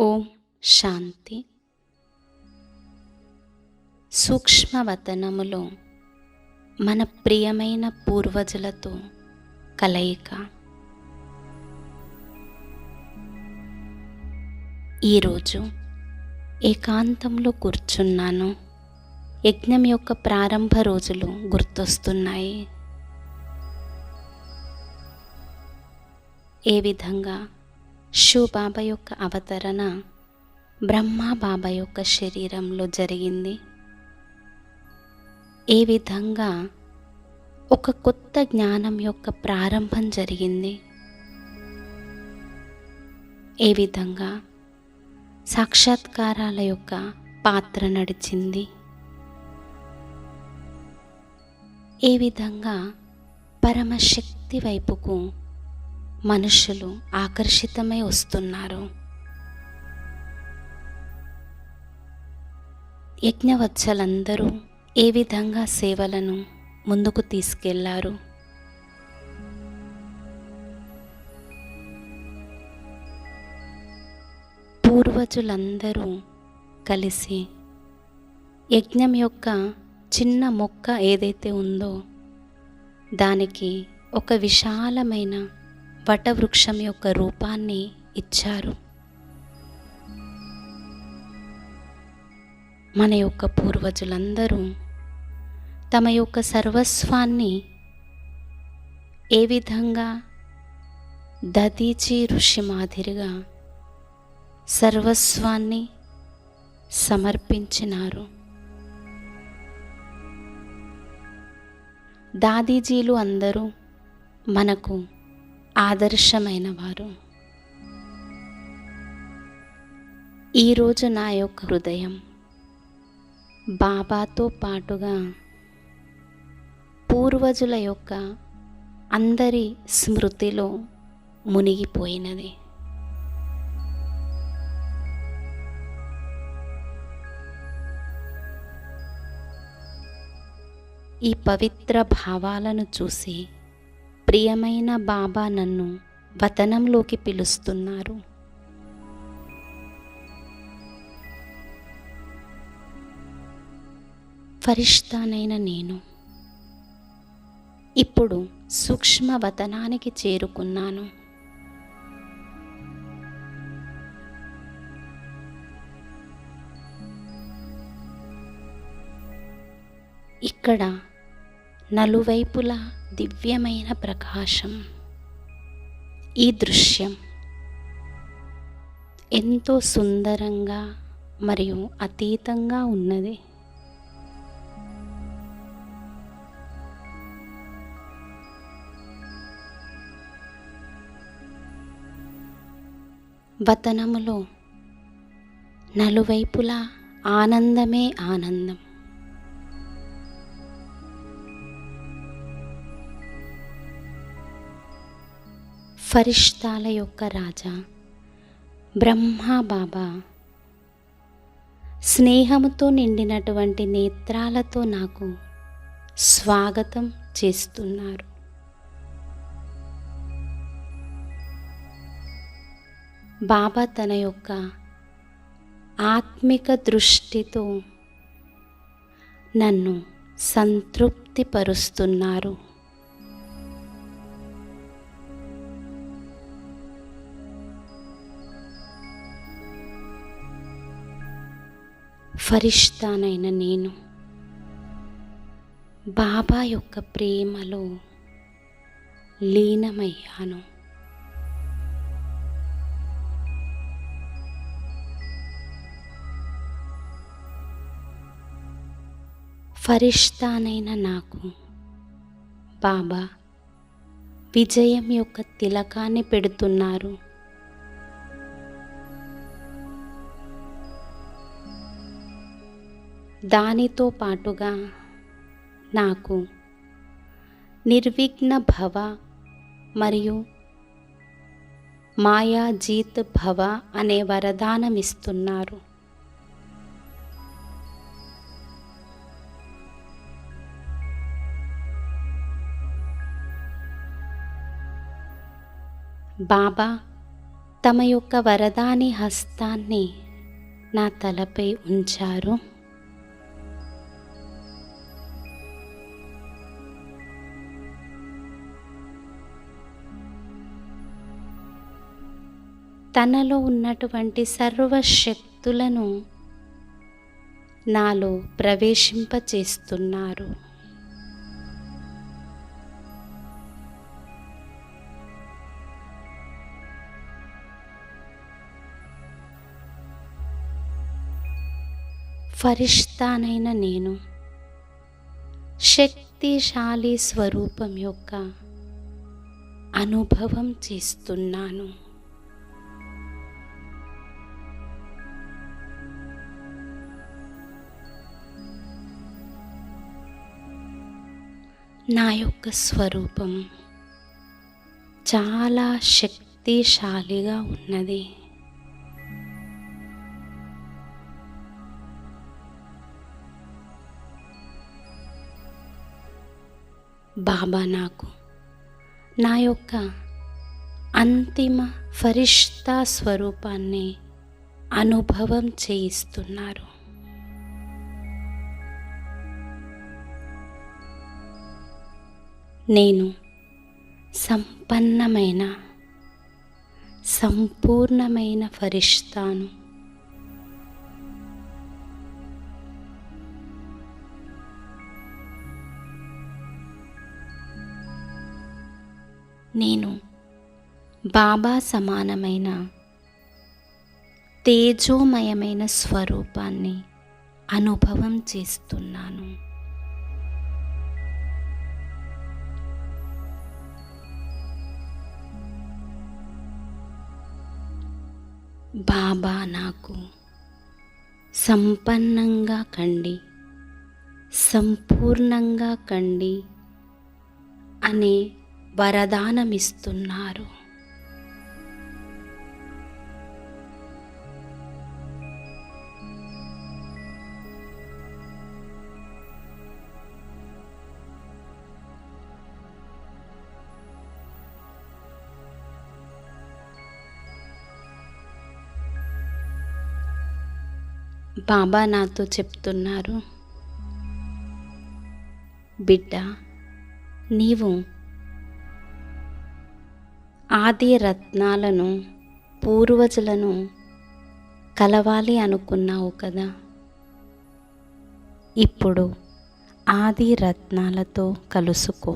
ఓం శాంతి. సూక్ష్మవతనములో మన ప్రియమైన పూర్వజులతో కలయిక. ఈరోజు ఏకాంతంలో కూర్చున్నాను. యజ్ఞం యొక్క ప్రారంభ రోజులు గుర్తొస్తున్నాయి. ఏ విధంగా శివ్ బాబా యొక్క అవతరణ బ్రహ్మా బాబా యొక్క శరీరంలో జరిగింది. ఏ విధంగా ఒక కొత్త జ్ఞానం యొక్క ప్రారంభం జరిగింది. ఏ విధంగా సాక్షాత్కారాల యొక్క పాత్ర నడిచింది. ఏ విధంగా పరమశక్తి వైపుకు మనుషులు ఆకర్షితమై వస్తున్నారు. యజ్ఞవత్సలందరూ ఏ విధంగా సేవలను ముందుకు తీసుకెళ్లారు. పూర్వజులందరూ కలిసి యజ్ఞం యొక్క చిన్న మొక్క ఏదైతే ఉందో దానికి ఒక విశాలమైన వటవృక్షం యొక్క రూపాన్ని ఇచ్చారు. మన యొక్క పూర్వజులందరూ తమ యొక్క సర్వస్వాన్ని ఏ విధంగా దదీచి ఋషి మాదిరిగా సర్వస్వాన్ని సమర్పించినారు. దాదీజీలు అందరూ మనకు ఆదర్శమైన వారు. ఈరోజు నా యొక్క హృదయం బాబాతో పాటుగా పూర్వజుల యొక్క అందరి స్మృతిలో మునిగిపోయినది. ఈ పవిత్ర భావాలను చూసి ప్రియమైన బాబా నన్ను వతనంలోకి పిలుస్తున్నారు. ఫరిష్తానైన నేను ఇప్పుడు సూక్ష్మ వతనానికి చేరుకున్నాను. ఇక్కడ నలువైపులా దివ్యమైన ప్రకాశం. ఈ దృశ్యం ఎంతో సుందరంగా మరియు అతీతంగా ఉన్నది. వతనములో నలువైపులా ఆనందమే ఆనందం. ఫరిష్తాల యొక్క రాజా బ్రహ్మా బాబా స్నేహముతో నిండినటువంటి నేత్రాలతో నాకు స్వాగతం చేస్తున్నారు. బాబా తన యొక్క ఆత్మిక దృష్టితో నన్ను సంతృప్తిపరుస్తున్నారు. ఫరిష్తానైన నేను బాబా యొక్క ప్రేమలో లీనమయ్యాను. ఫరిష్తానైన నాకు బాబా విజయం యొక్క తిలకాన్ని పెడుతున్నారు. దానితో పాటుగా నాకు నిర్విఘ్న భవ మరియు మాయాజీత్ భవ అనే వరదానమిస్తున్నారు. బాబా తమ యొక్క వరదాని హస్తాన్ని నా తలపై ఉంచారు. తనలో ఉన్నటువంటి సర్వశక్తులను నాలో ప్రవేశింపచేస్తున్నారు. ఫరిష్తానైన నేను శక్తిశాలి స్వరూపం యొక్క అనుభవం చేస్తున్నాను. నా యొక్క స్వరూపం చాలా శక్తిశాలిగా ఉన్నది. బాబా నాకు నా యొక్క అంతిమ ఫరిష్తా స్వరూపాన్ని అనుభవం చేయిస్తున్నారు. నేను సంపన్నమైన సంపూర్ణమైన ఫరిష్తాను. నేను బాబా సమానమైన తేజోమయమైన స్వరూపాన్ని అనుభవం చేస్తున్నాను. బాబా నాకు సంపన్నంగా కండి, సంపూర్ణంగా కండి అనే వరదానమిస్తున్నారు. బాబా నాతో చెప్తున్నారు, బిడ్డ, నీవు ఆది రత్నాలను, పూర్వజులను కలవాలి అనుకున్నావు కదా. ఇప్పుడు ఆది రత్నాలతో కలుసుకో.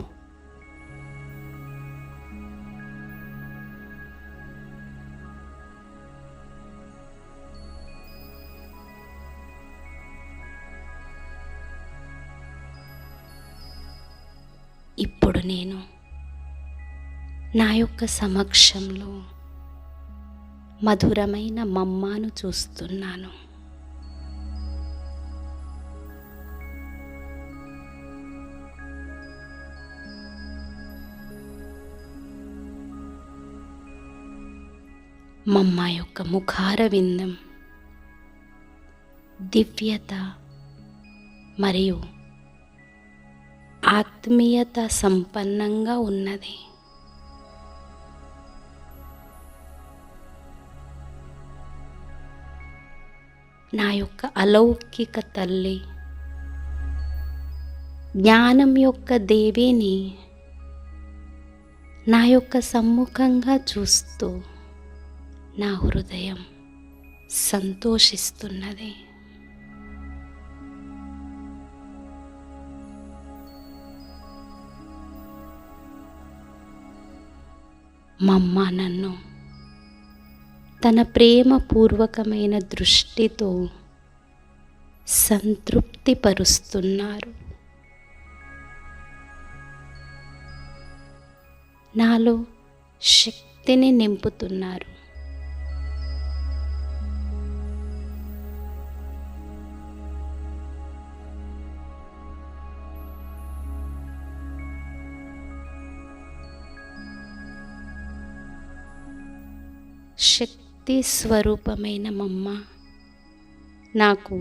ఇప్పుడు నేను నా యొక్క సమక్షంలో మధురమైన మమ్మాను చూస్తున్నాను. మమ్మ యొక్క ముఖార విందం దివ్యత మరియు ఆత్మీయత సంపన్నంగా ఉన్నది. నా యొక్క అలౌకిక తల్లి, జ్ఞానం యొక్క దేవిని నా యొక్క సమ్ముఖంగా చూస్తూ నా హృదయం సంతోషిస్తున్నది. మమ్మ నన్ను తన ప్రేమపూర్వకమైన దృష్టితో సంతృప్తిపరుస్తున్నారు. నాలో శక్తిని నింపుతున్నారు. శక్తి స్వరూపమైన మమ్మ నాకు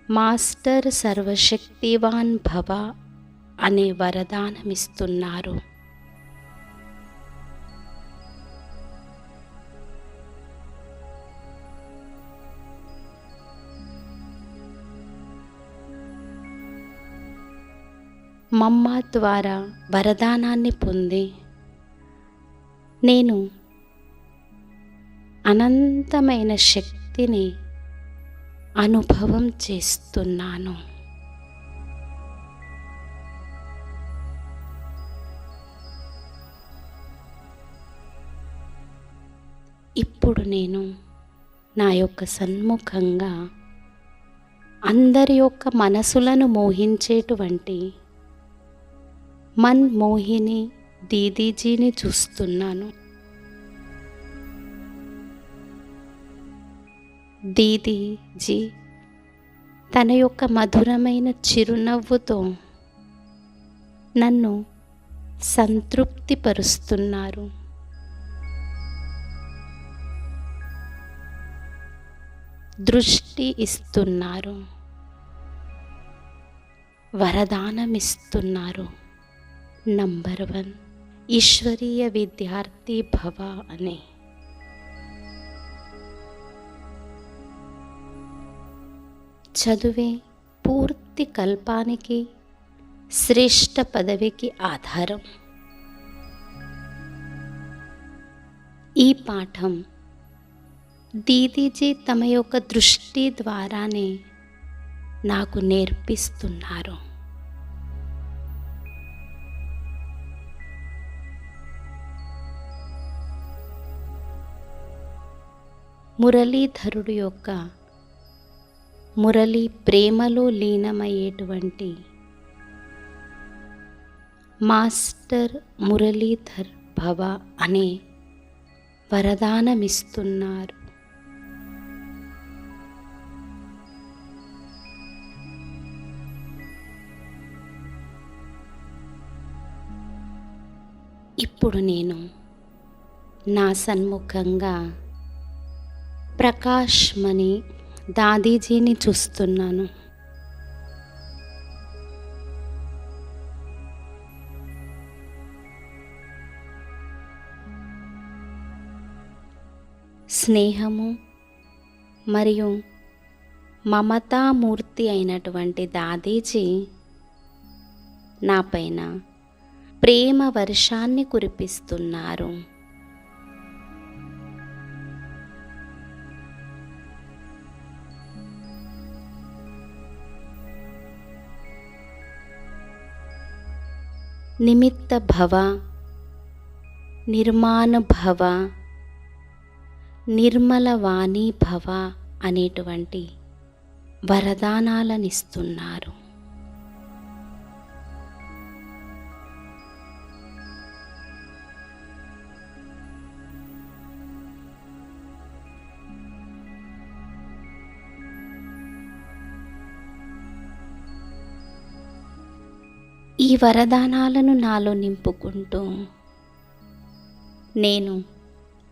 మాస్టర్ సర్వశక్తివాన్ భవ అనే వరదానమిస్తున్నారు. మమ్మ ద్వారా వరదానాన్ని పొంది నేను అనంతమైన శక్తిని అనుభవం చేస్తున్నాను. ఇప్పుడు నేను నా యొక్క సన్ముఖంగా అందరి యొక్క మనసులను మోహించేటువంటి మన్మోహిని దీదీజీని చూస్తున్నాను. దీదీజీ తన యొక్క మధురమైన చిరునవ్వుతో నన్ను సంతృప్తిపరుస్తున్నారు. దృష్టి ఇస్తున్నారు, వరదానమిస్తున్నారు. నంబర్ 1 ఈశ్వరీయ విద్యార్థి భవ అనే. చదువే పూర్తి కల్పానికి, శ్రేష్ఠ పదవికి ఆధారం. ఈ పాఠం దీదీజీ తమ యొక్క దృష్టి ద్వారానే నాకు నేర్పిస్తున్నారు. మురళీధరుడు యొక్క మురళీ ప్రేమలో లీనమయ్యేటువంటి మాస్టర్ మురళీధర్ భవ అనే వరదానమిస్తున్నారు. ఇప్పుడు నేను నా సన్ముఖంగా ప్రకాష్ మణి దాదీజీని చూస్తున్నాను. స్నేహము మరియు మమతామూర్తి అయినటువంటి దాదీజీ నాపైన ప్రేమ వర్షాన్ని కురిపిస్తున్నారు. నిమిత్త భవ, నిర్మాణ భవ, నిర్మల వాణి భవ అనేటువంటి వరదానాలనిస్తున్నారు. ఈ వరదానాలను నాలో నింపుకుంటూ నేను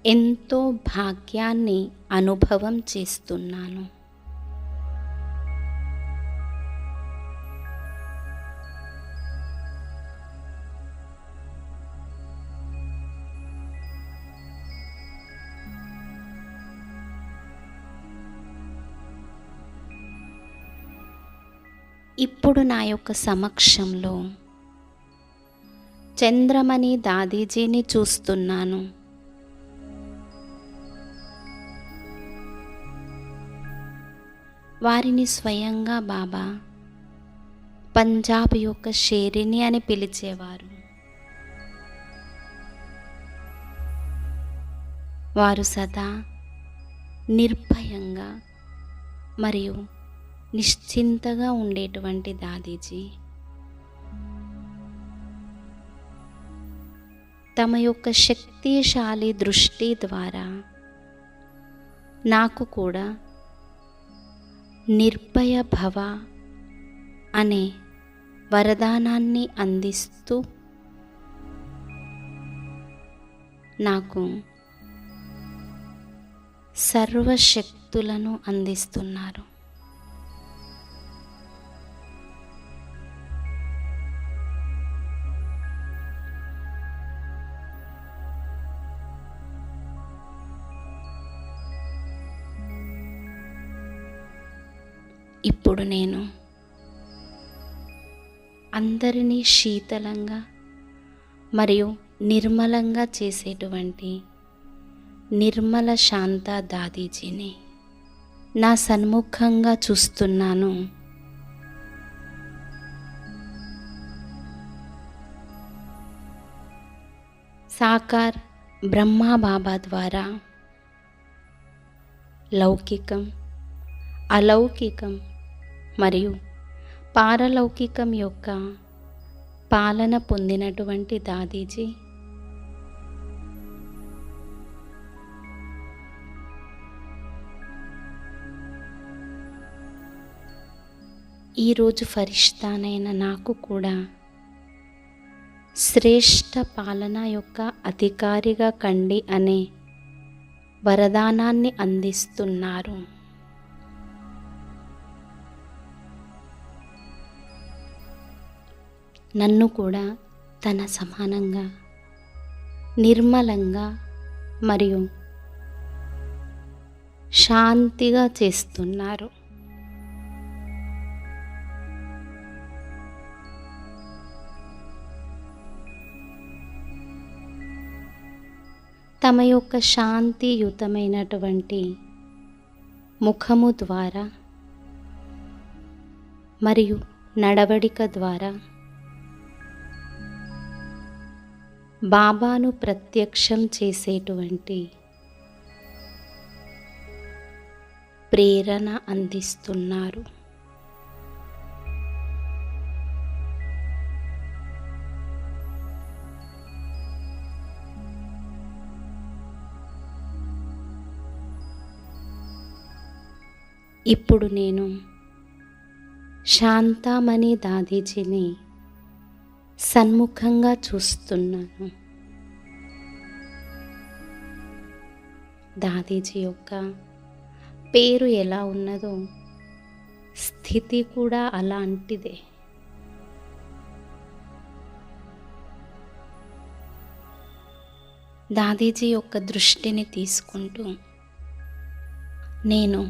ఎంతో భాగ్యాన్ని అనుభవం చేస్తున్నాను. ఇప్పుడు నా యొక్క సమక్షంలో చంద్రమణి దాదీజీని చూస్తున్నాను. వారిని స్వయంగా బాబా పంజాబ్ యొక్క షేరిని అని పిలిచేవారు. వారు సదా నిర్భయంగా మరియు నిశ్చింతగా ఉండేటువంటి దాదీజీ తమ యొక్క శక్తిశాలి దృష్టి ద్వారా నాకు కూడా నిర్భయ భవ అనే వరదానాన్ని అందిస్తూ నాకు సర్వశక్తులను అందిస్తున్నారు. ఇప్పుడు నేను అందరినీ శీతలంగా మరియు నిర్మలంగా చేసేటువంటి నిర్మల శాంత దాదీజీని నా సన్ముఖంగా చూస్తున్నాను. సాకార్ బ్రహ్మా బాబా ద్వారా లౌకికం, అలౌకికం మరియు పారలౌకికం యొక్క పాలన పొందినటువంటి దాదీజీ ఈరోజు ఫరిష్తానైన నాకు కూడా శ్రేష్ఠ పాలన యొక్క అధికారిగా కండి అనే వరదానాన్ని అందిస్తున్నారు. నన్ను కూడా తన సమానంగా నిర్మలంగా మరియు శాంతిగా చేస్తున్నారు. తమ యొక్క శాంతియుతమైనటువంటి ముఖము ద్వారా మరియు నడవడిక ద్వారా బాబాను ప్రత్యక్షం చేసేటువంటి ప్రేరణ అందిస్తున్నారు. ఇప్పుడు నేను శాంతామణి దాదీజీని సన్ముఖంగా చూస్తున్నాను. దాదీజీ యొక్క పేరు ఎలా ఉన్నదో స్థితి కూడా అలాంటిదే. దాదీజీ యొక్క దృష్టిని తీసుకుంటూ నేను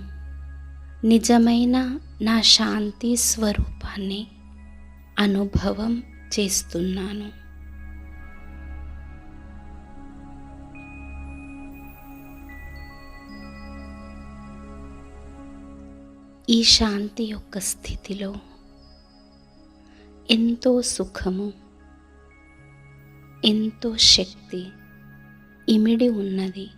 నిజమైన నా శాంతి స్వరూపాన్ని అనుభవం చేస్తున్నాను. ఈ శాంతి యొక్క స్థితిలో ఎంతో సుఖము, ఎంతో శక్తి ఇమిడి ఉన్నది.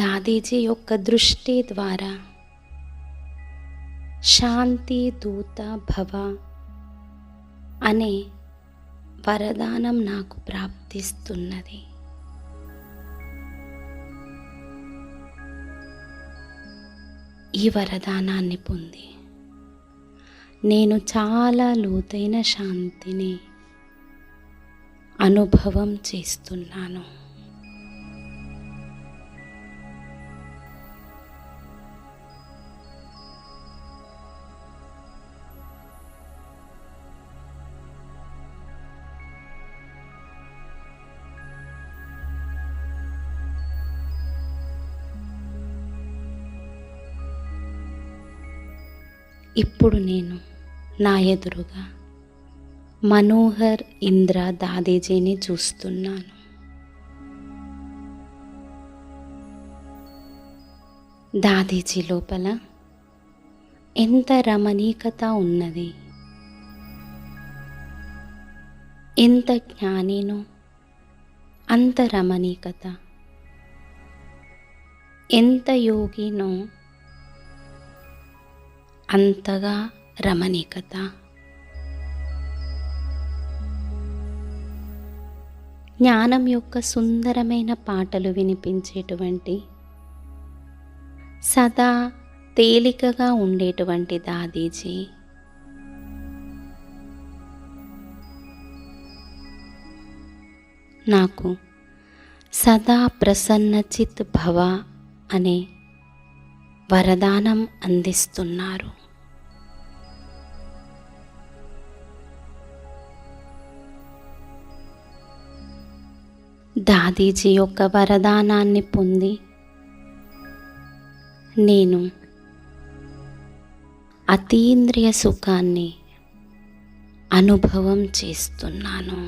దాదీజీ యొక్క దృష్టి ద్వారా శాంతి దూత భవ అనే వరదానం నాకు ప్రాప్తిస్తున్నది. ఈ వరదానాన్ని పొంది నేను చాలా లోతైన శాంతిని అనుభవం చేస్తున్నాను. ఇప్పుడు నేను నా ఎదురుగా మనోహర్ ఇంద్ర దాదీజీని చూస్తున్నాను. దాదీజీ లోపల ఎంత రమణీకత ఉన్నది, ఎంత జ్ఞానినో అంత రమణీకత, ఎంత యోగినో అంతగా రమణీకత. జ్ఞానం యొక్క సుందరమైన పాటలు వినిపించేటువంటి, సదా తేలికగా ఉండేటువంటి దాదీజీ నాకు సదా ప్రసన్నచిత్ భవ అనే వరదానం అందిస్తున్నారు. దాదీజీ యొక్క వరదానాన్ని పొంది నేను అతీంద్రియ సుఖాన్ని అనుభవం చేస్తున్నాను.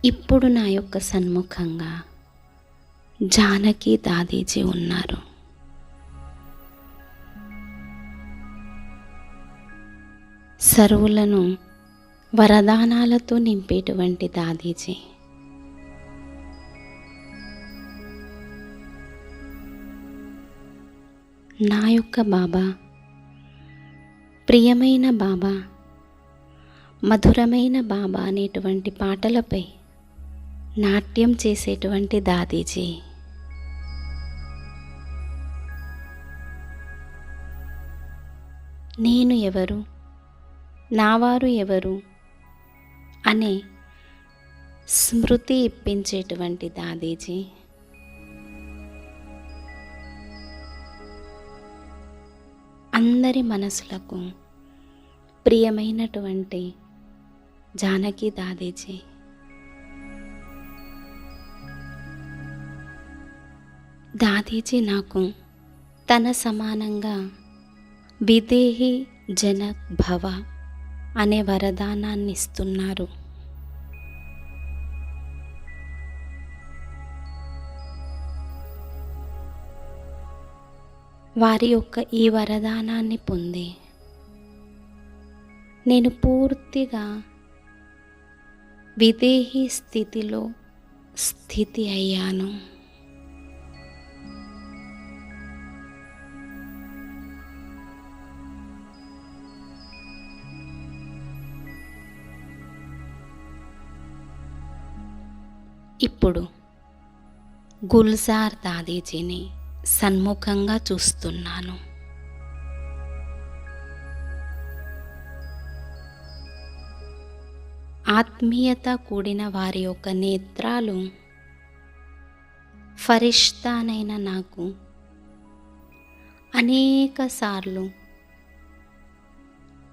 ఇప్పుడు నా యొక్క సన్ముఖంగా జానకి దాదీజీ ఉన్నారు. సర్వులను వరదానాలతో నింపేటువంటి దాదీజీ. నా యొక్క బాబా, ప్రియమైన బాబా, మధురమైన బాబా అనేటువంటి పాటలపై నాట్యం చేసేటువంటి దాదీజీ. నేను ఎవరు, నావారు ఎవరు అనే స్మృతి ఇప్పించేటువంటి దాదీజీ. అందరి మనసులకు ప్రియమైనటువంటి జానకి దాదీజీ. దాదీజీ నాకు తన సమానంగా విదేహి జనక్ భవ అనే వరదానాన్ని ఇస్తున్నారు. వారి యొక్క ఈ వరదానాన్ని పొంది నేను పూర్తిగా విదేహి స్థితిలో స్థితి అయ్యాను. ఇప్పుడు గుల్జార్ దాదీజీని సన్ముఖంగా చూస్తున్నాను. ఆత్మీయత కూడిన వారి యొక్క నేత్రాలు ఫరిష్తానైన నాకు అనేక సార్లు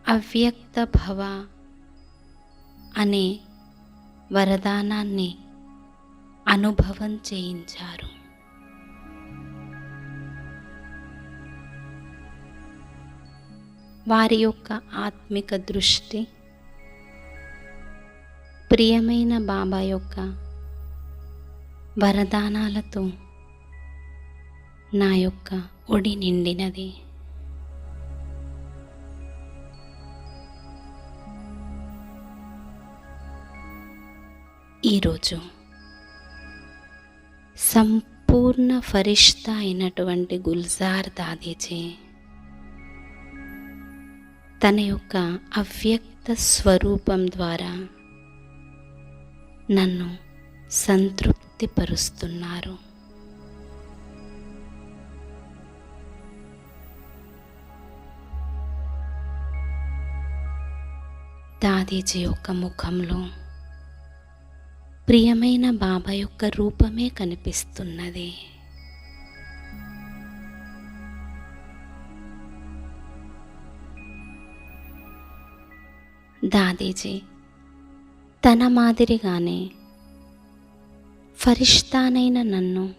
అవ్యక్త భవ అనే వరదానాన్ని అనుభవం చేయించారు. వారి యొక్క ఆత్మిక దృష్టి ప్రియమైన బాబా యొక్క వరదానాలతో నా యొక్క ఒడి నిండినది. ఈరోజు సంపూర్ణ ఫరిష్తా అయినటువంటి గుల్జార్ దాదీజీ తన యొక్క అవ్యక్త స్వరూపం ద్వారా నన్ను సంతృప్తిపరుస్తున్నారు. దాదీజీ యొక్క ముఖంలో ప్రియమైన బాబా యొక్క రూపమే కనిపిస్తున్నది. దాదీజీ తన మాదిరిగానే ఫరిష్తానైన నన్ను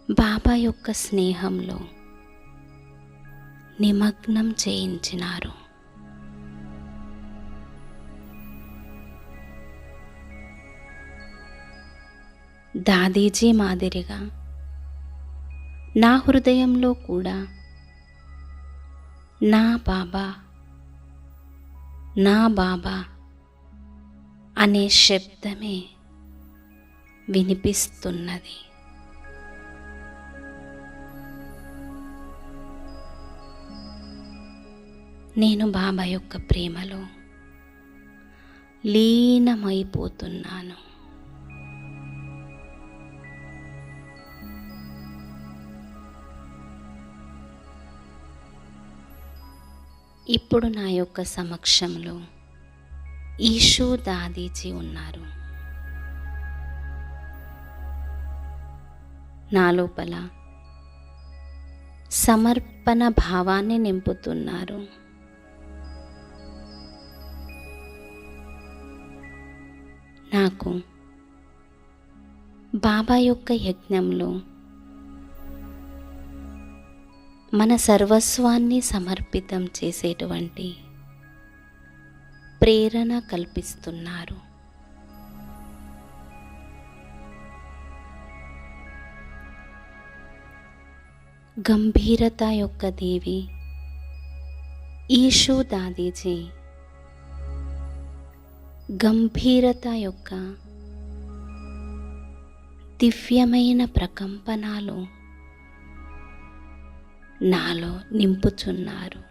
బాబా యొక్క స్నేహంలో నిమగ్నం చేయించినారు. దాదీజీ మాదిరిగా నా హృదయంలో కూడా నా బాబా నా బాబా అనే శబ్దమే వినిపిస్తున్నది. నేను బాబా యొక్క ప్రేమలో లీనమైపోతున్నాను. ఇప్పుడు నా యొక్క సమక్షంలో ఈషూ దాదీజీ ఉన్నారు. నా లోపల సమర్పణ భావాన్ని నింపుతున్నారు. నా నాకు బాబా యొక్క యజ్ఞంలో మన సర్వస్వాన్ని సమర్పితం చేసేటువంటి ప్రేరణ కల్పిస్తున్నారు. గంభీరత యొక్క దేవి ఈషూ దాదీజీ గంభీరత యొక్క దివ్యమైన ప్రకంపనాలు నాలో నింపుచున్నారు.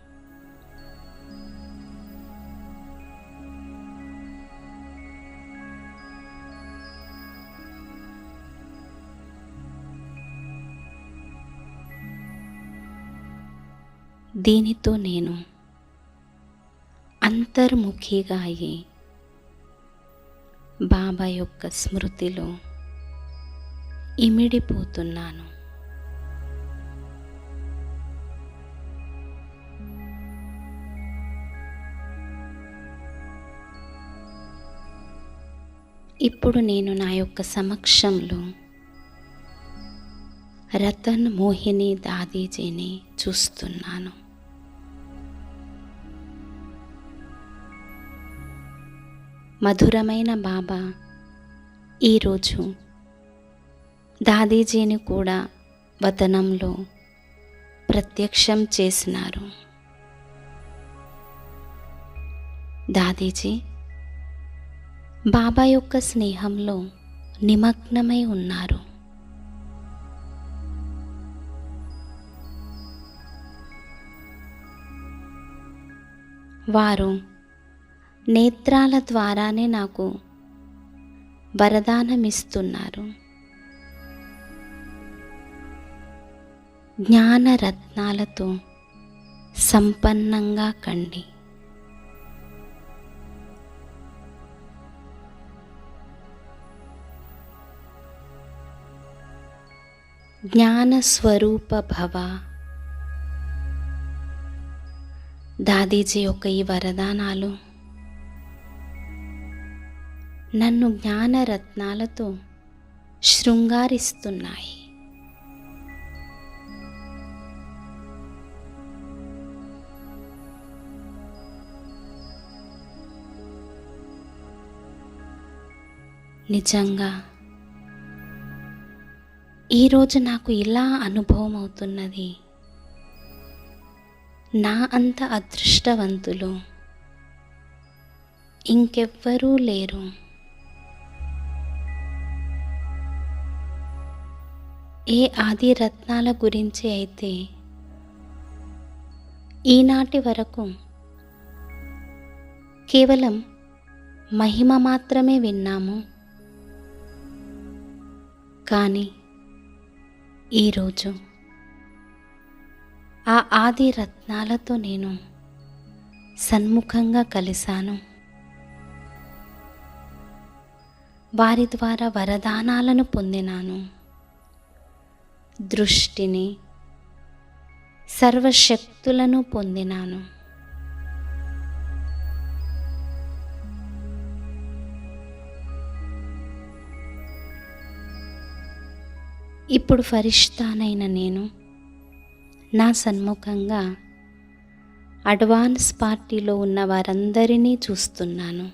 దీనితో నేను అంతర్ముఖిగా అయ్యి బాబా యొక్క స్మృతిలో ఇమిడిపోతున్నాను. ఇప్పుడు నేను నా యొక్క సమక్షంలో రతన్ మోహిని దాదీజీని చూస్తున్నాను. మధురమైన బాబా ఈరోజు దాదీజీని కూడా వతనంలో ప్రత్యక్షం చేసినారు. దాదీజీ బాబా యొక్క స్నేహంలో నిమగ్నమై ఉన్నారు. వారు నేత్రాల ద్వారానే నాకు వరదానమిస్తున్నారు. జ్ఞానరత్నాలతో సంపన్నంగా కండి. జ్ఞానస్వరూప భవ. దాదీజీ యొక్క ఈ వరదానాలు నన్ను జ్ఞానరత్నాలతో శృంగారిస్తున్నాయి. నిజంగా ఈరోజు నాకు ఇలా అనుభవం అవుతున్నది. నా అంత అదృష్టవంతులు ఇంకెవ్వరూ లేరు. ఏ ఆది రత్నాల గురించి అయితే ఈనాటి వరకు కేవలం మహిమ మాత్రమే విన్నాము, కానీ ఈరోజు ఆ ఆది రత్నాలతో నేను సన్ముఖంగా కలిశాను. వారి ద్వారా వరదానాలను పొందినాను. దృష్టిని, సర్వశక్తులను పొందినాను. ఇప్పుడు ఫరిష్తానైన నేను నా సన్ముఖంగా అడ్వాన్స్ పార్టీలో ఉన్న వారందరినీ చూస్తున్నాను.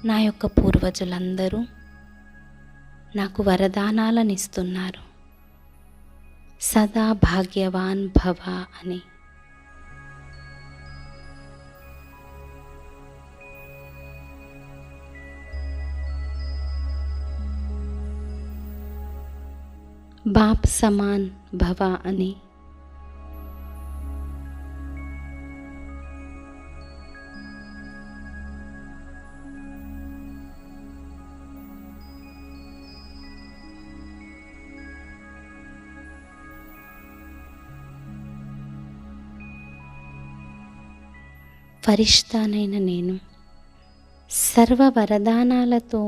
నా యొక్క పూర్వజులందరూ నాకు వరదానాలను ఇస్తున్నారు. సదా భాగ్యవాన్ భవ అని. బాప్ సమాన్ భవ అని. ఫరిష్తానైన నేను సర్వ వరదానాలతో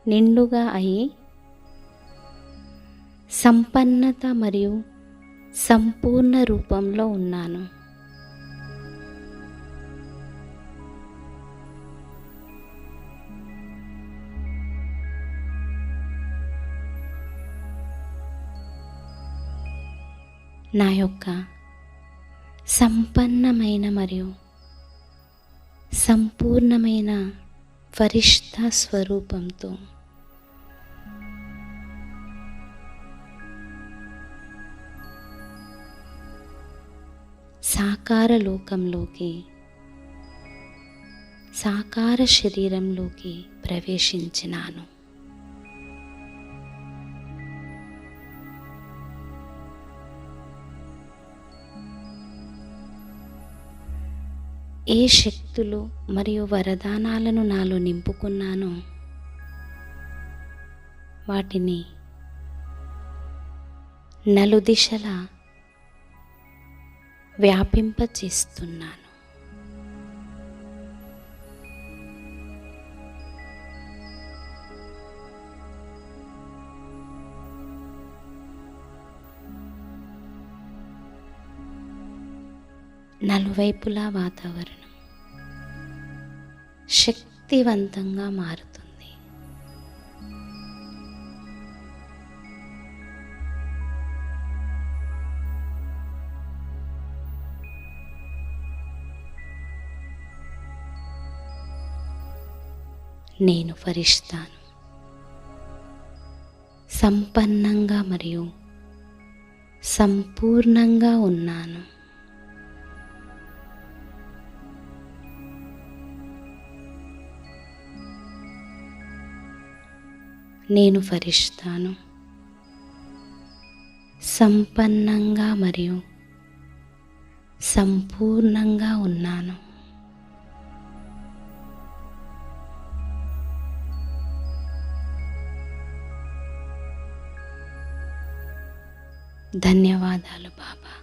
నిండుగా అయి సంపన్నత మరియు సంపూర్ణ రూపంలో ఉన్నాను. నా యొక్క సంపన్నమైన మరియు సంపూర్ణమైన ఫరిష్తా స్వరూపంతో సాకార లోకంలోకి, సాకార శరీరంలోకి ప్రవేశించినాను. ఏ శక్తులు మరియు వరదానాలను నాలో నింపుకున్నానో వాటిని నలుదిశలా వ్యాపింపచేస్తున్నాను. నలువైపులా వాతావరణం శక్తివంతంగా మారుతుంది. నేను ఫరిష్తాను. సంపన్నంగా మరియు సంపూర్ణంగా ఉన్నాను. నేను ఫరిష్తాను. సంపన్నంగా మరియు సంపూర్ణంగా ఉన్నాను. ధన్యవాదాలు బాబా,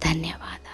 ధన్యవాదాలు.